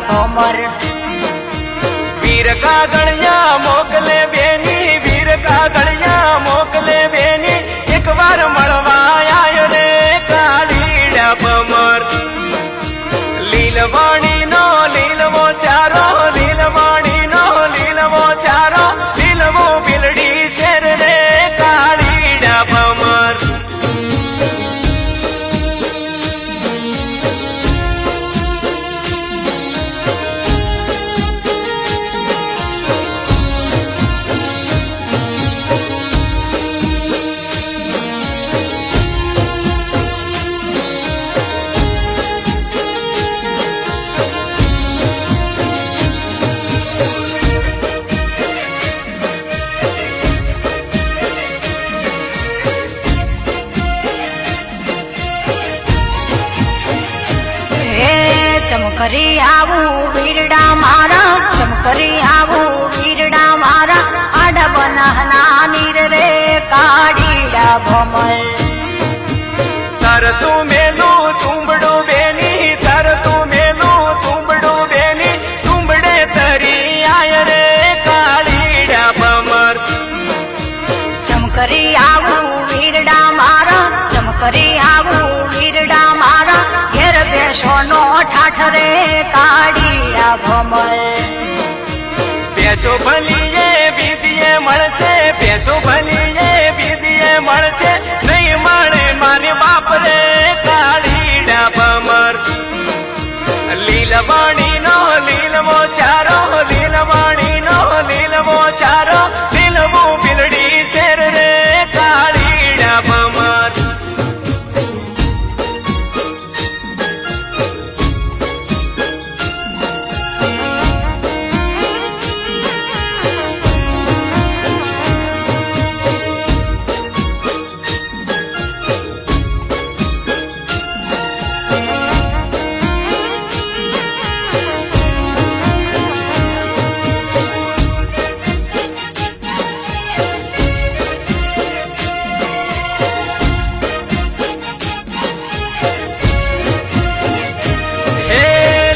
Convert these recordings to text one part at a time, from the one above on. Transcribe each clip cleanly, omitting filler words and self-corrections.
भोमर वीर का गणिया मोकले बेनी वीर का गणिया मोकले बेनी एक बार मळवा आयो रे काळीड़ा भमर लीलवाणी नो लीलवो चारो लीलवाणी नो लीलवो चारो लीलवो बिलड़ी शेर रे काळीड़ा भमर चमकरी आवू वीरडा मारा चमकरी आवू वीरडा मारा आडा बनहना नीर रे काळीड़ा भोमर तर तू मेलू तुंबड़ो बेनी तर तू मेलू तुंबड़ो बेनी तुंबड़े तरी आय रे काळीड़ा भमर चमकरी आवू वीरडा मारा चमकरी आवू वीरडा मारा घेर बेसो नो ठाठ रे काळीड़ा भोमर बेसो भलीए बीजीए मळसे बेसो भलीए बीजीए मळसे नहीं मळे माने बाप रे काळीड़ा भमर लीलवाणी नो लीलवो चारो लीलवाणी नो लीलवो चारो लीलवो बिलड़ी शेर रे काळीड़ा भमर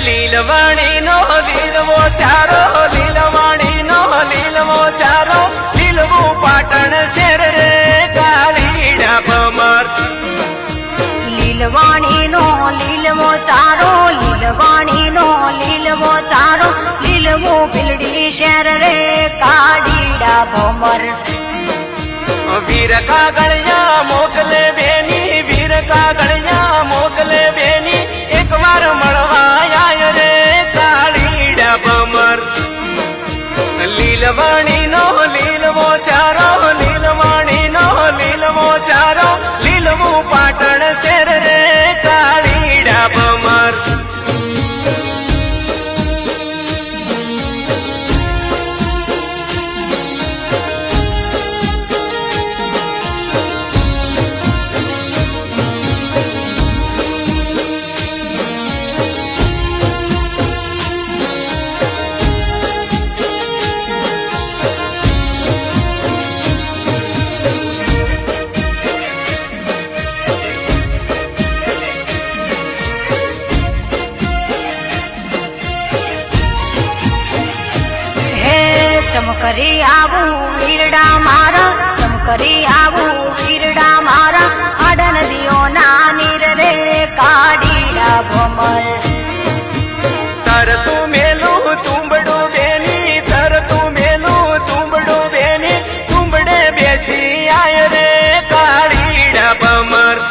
लीलवाणी नो लीलवो चारो लीलवाणी नो लीलवो चारो लीलवो पाटण शेर रे काळीड़ा भमर लीलवाणी नो लीलवो चारो लीलवाणी नो लीलवो चारो लीलवो बिलड़ी शेर रे काळीड़ा भोमर वीर का गणिया मोकले बेनी वीर का गणिया मोकले बेनी एक बार मळवा आय रे काळीड़ा भमर लीलवाणी नो लीलवो चारो लीलवाणी नो लीलवो चारो लीलवो पाटण शेर रे काळीड़ा भमर चमकरी आवू वीरडा मारा चमकरी आवू वीरडा मारा आडन दियो ना नीर रे काळीड़ा भोमर तर तू मेलू तुंबड़ो बेनी तर तू मेलू तुंबड़ो बेनी तुंबड़े बेसी आय रे काळीड़ा भमर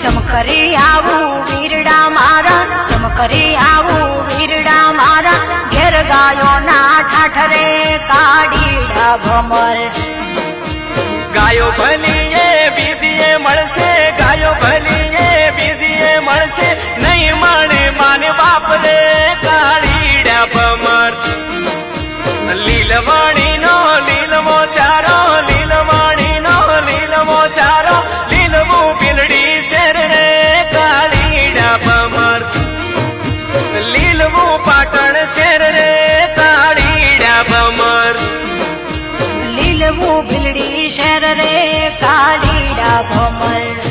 चमकरी आवू वीरडा मारा चमकरी आवू वीरडा मारा घेर गायो ना ठाठ रे काळीड़ा भोमर गायो भलीए बीजीए मळसे गायो भलीए बीजीए मळसे नहीं माने माने बाप रे काळीड़ा भमर लीलवाणी नो लीलवो चारो लीलवाणी नो लीलवो चारो लीलवो बिलड़ी शेर रे काळीड़ा भमर लीलवो पाटण शेर रे काळीड़ा भमर लीलवो बिलड़ी शेर रे काळीड़ा भोमर